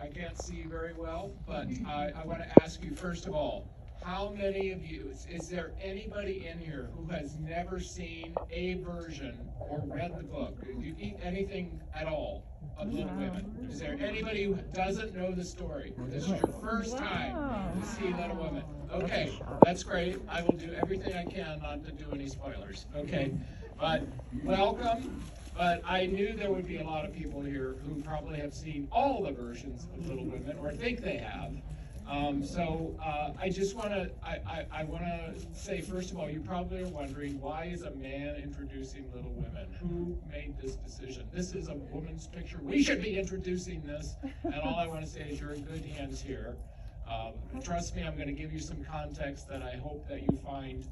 I can't see you very well, but I want to ask you, first of all, how many of you, is there anybody in here who has never seen a version or read the book? Do you eat anything at all of Little Women? Is there anybody who doesn't know the story? This is your first time to see Little Women. Okay, that's great. I will do everything I can not to do any spoilers. Okay, but welcome. But I knew there would be a lot of people here who probably have seen all the versions of Little Women, or think they have. I just want to, I want to say, first of all, you probably are wondering, why is a man introducing Little Women? Who made this decision? This is a woman's picture. We should be introducing this. And all I want to say is you're in good hands here. Trust me, I'm going to give you some context that I hope that you find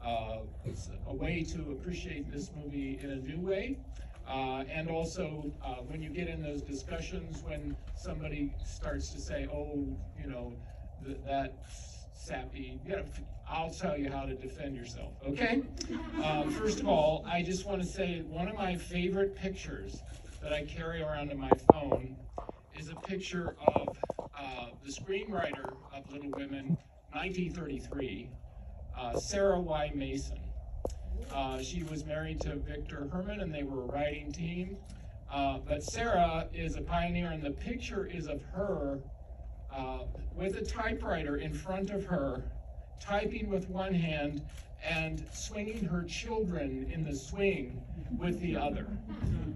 a way to appreciate this movie in a new way. And also, when you get in those discussions, when somebody starts to say, oh, you know, that sappy, you know, I'll tell you how to defend yourself, okay? First of all, I just want to say one of my favorite pictures that I carry around in my phone is a picture of the screenwriter of Little Women, 1933, Sarah Y. Mason. She was married to Victor Herman, and they were a writing team. But Sarah is a pioneer, and the picture is of her with a typewriter in front of her, typing with one hand and swinging her children in the swing with the other.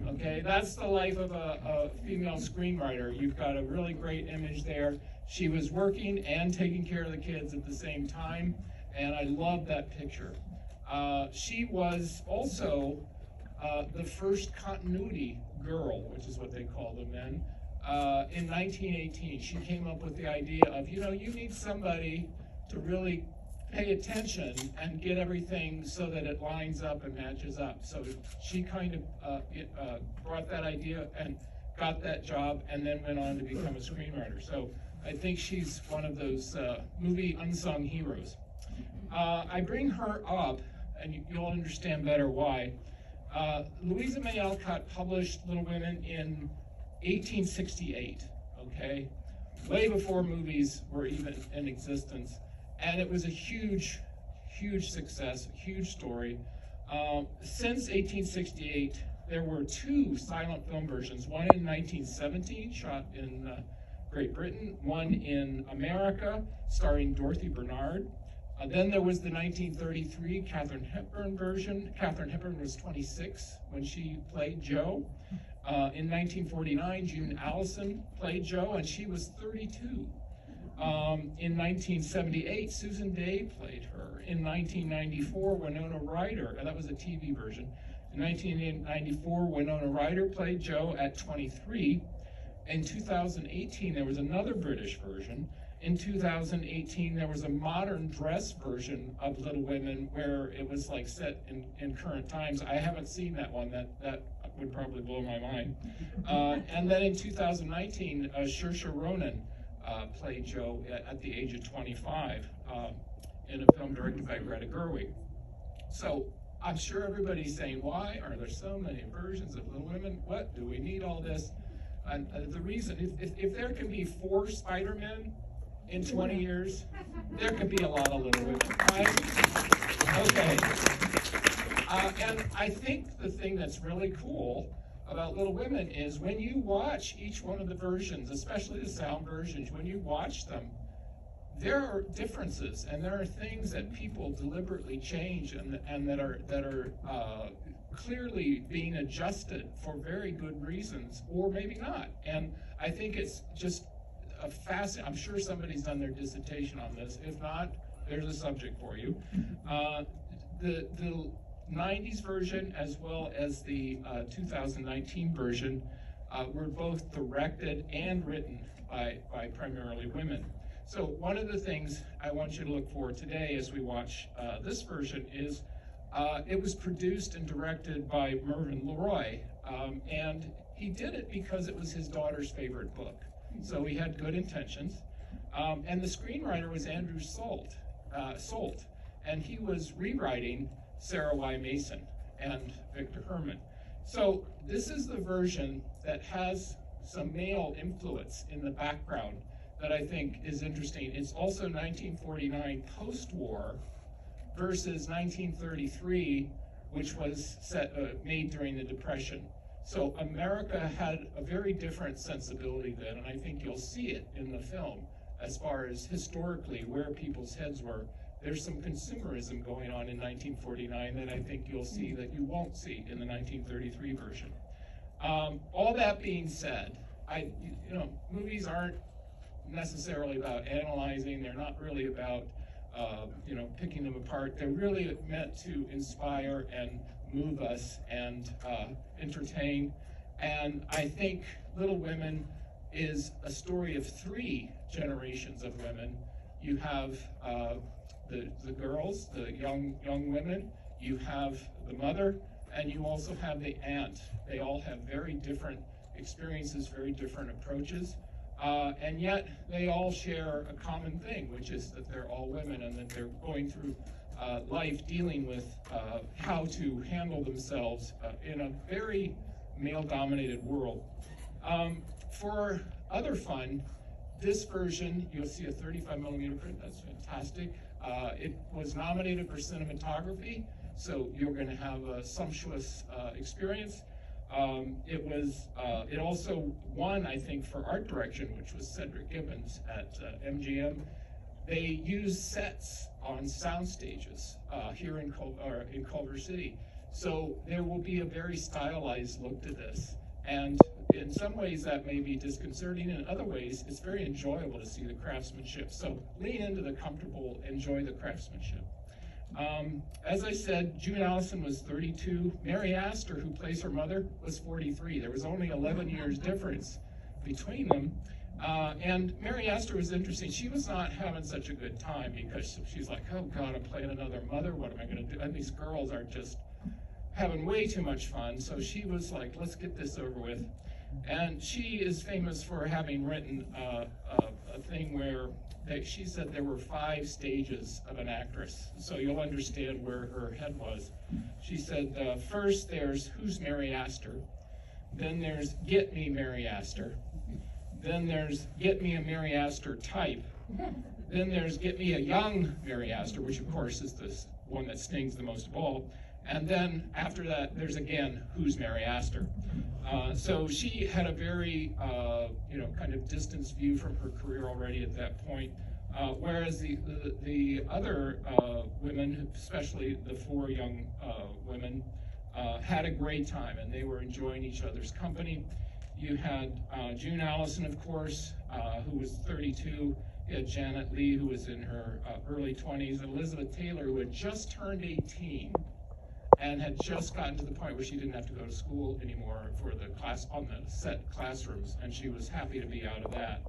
Okay, that's the life of a female screenwriter. You've got a really great image there. She was working and taking care of the kids at the same time, and I love that picture. She was also the first continuity girl, which is what they call the men, in 1918. She came up with the idea of, you know, you need somebody to really pay attention and get everything so that it lines up and matches up. So she kind of brought that idea and got that job, and then went on to become a screenwriter. So I think she's one of those movie unsung heroes. I bring her up, and you'll understand better why. Louisa May Alcott published Little Women in 1868, okay? Way before movies were even in existence. And it was a huge, huge success, huge story. Since 1868, there were two silent film versions, one in 1917, shot in Great Britain, one in America, starring Dorothy Bernard. Then there was the 1933 Katharine Hepburn version. Katharine Hepburn was 26 when she played Jo. In 1949, June Alyson played Jo, and she was 32. In 1978, Susan Day played her. In 1994, Winona Ryder, and that was a TV version. In 1994, Winona Ryder played Jo at 23. In 2018, there was another British version. In 2018, there was a modern dress version of Little Women where it was like set in current times. I haven't seen that one. That would probably blow my mind. And then in 2019, Saoirse Ronan played Jo at the age of 25 in a film directed by Greta Gerwig. So I'm sure everybody's saying, why are there so many versions of Little Women? What, do we need all this? And the reason, if there can be 4 Spider-Men in 20 years, there could be a lot of Little Women, right? Okay. And I think the thing that's really cool about Little Women is when you watch each one of the versions, especially the sound versions, when you watch them, there are differences, and there are things that people deliberately change and that are clearly being adjusted for very good reasons, or maybe not. And I think it's just a fascinating, I'm sure somebody's done their dissertation on this. If not, there's a subject for you. The 90s version as well as the 2019 version were both directed and written by primarily women. So one of the things I want you to look for today as we watch this version is it was produced and directed by Mervyn LeRoy, and he did it because it was his daughter's favorite book. So he had good intentions. And the screenwriter was Andrew Solt, and he was rewriting Sarah Y. Mason and Victor Herman. So this is the version that has some male influence in the background that I think is interesting. It's also 1949 post-war versus 1933, which was made during the Depression. So America had a very different sensibility then, and I think you'll see it in the film as far as historically where people's heads were. There's some consumerism going on in 1949 that I think you'll see that you won't see in the 1933 version. All that being said, movies aren't necessarily about analyzing. They're not really about picking them apart. They're really meant to inspire and move us and entertain. And I think Little Women is a story of 3 generations of women. You have the girls, the young women, you have the mother, and you also have the aunt. They all have very different experiences, very different approaches, and yet they all share a common thing, which is that they're all women and that they're going through life dealing with how to handle themselves in a very male-dominated world. For other fun, this version, you'll see a 35mm print. That's fantastic. It was nominated for cinematography, so you're going to have a sumptuous experience. It also won, I think, for art direction, which was Cedric Gibbons at MGM. They used sets on sound stages here in Culver City. So there will be a very stylized look to this. And in some ways that may be disconcerting, in other ways it's very enjoyable to see the craftsmanship. So lean into the comfortable, enjoy the craftsmanship. As I said, June Alyson was 32. Mary Astor, who plays her mother, was 43. There was only 11 years difference between them. And Mary Astor was interesting. She was not having such a good time because she's like, oh God, I'm playing another mother. What am I going to do? And these girls are just having way too much fun. So she was like, let's get this over with. And she is famous for having written a thing where she said there were 5 stages of an actress. So you'll understand where her head was. She said, first there's Who's Mary Astor? Then there's Get Me Mary Astor. Then there's Get Me a Mary Astor type. Then there's Get Me a Young Mary Astor, which of course is this one that stings the most of all. And then after that, there's again, Who's Mary Astor? So she had a very, kind of distance view from her career already at that point. Whereas the other women, especially the 4 young women, had a great time and they were enjoying each other's company. You had June Alyson, of course, who was 32. You had Janet Leigh, who was in her early 20s, and Elizabeth Taylor, who had just turned 18 and had just gotten to the point where she didn't have to go to school anymore for the set classrooms, and she was happy to be out of that.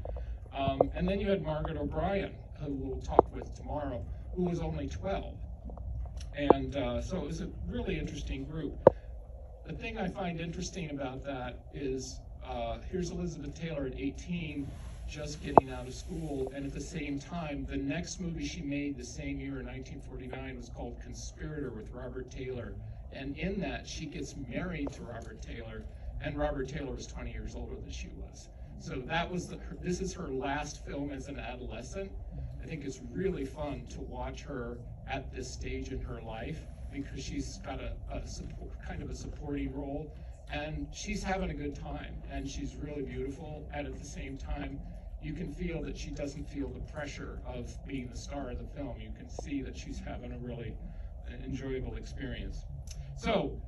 And then you had Margaret O'Brien, who we'll talk with tomorrow, who was only 12. And so it was a really interesting group. The thing I find interesting about that is here's Elizabeth Taylor at 18, just getting out of school, and at the same time, the next movie she made the same year in 1949 was called Conspirator with Robert Taylor, and in that she gets married to Robert Taylor, and Robert Taylor was 20 years older than she was. So that was this is her last film as an adolescent. I think it's really fun to watch her at this stage in her life because she's got kind of a supporting role, and she's having a good time, and she's really beautiful, and at the same time, you can feel that she doesn't feel the pressure of being the star of the film. You can see that she's having a really enjoyable experience. So,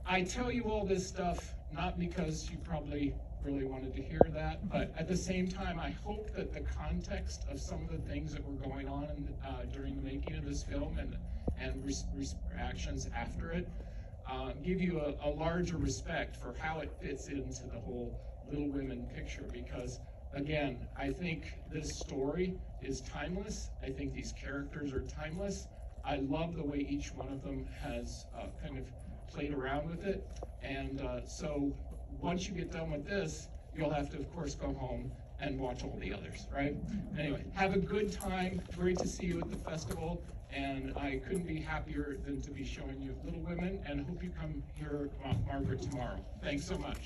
I tell you all this stuff not because you probably really wanted to hear that, but at the same time, I hope that the context of some of the things that were going on during the making of this film and reactions after it give you a larger respect for how it fits into the whole Little Women picture, because again, I think this story is timeless. I think these characters are timeless. I love the way each one of them has kind of played around with it. And so once you get done with this, you'll have to, of course, go home and watch all the others, right? Anyway, have a good time. Great to see you at the festival. And I couldn't be happier than to be showing you Little Women, and hope you come hear Margaret tomorrow. Thanks so much.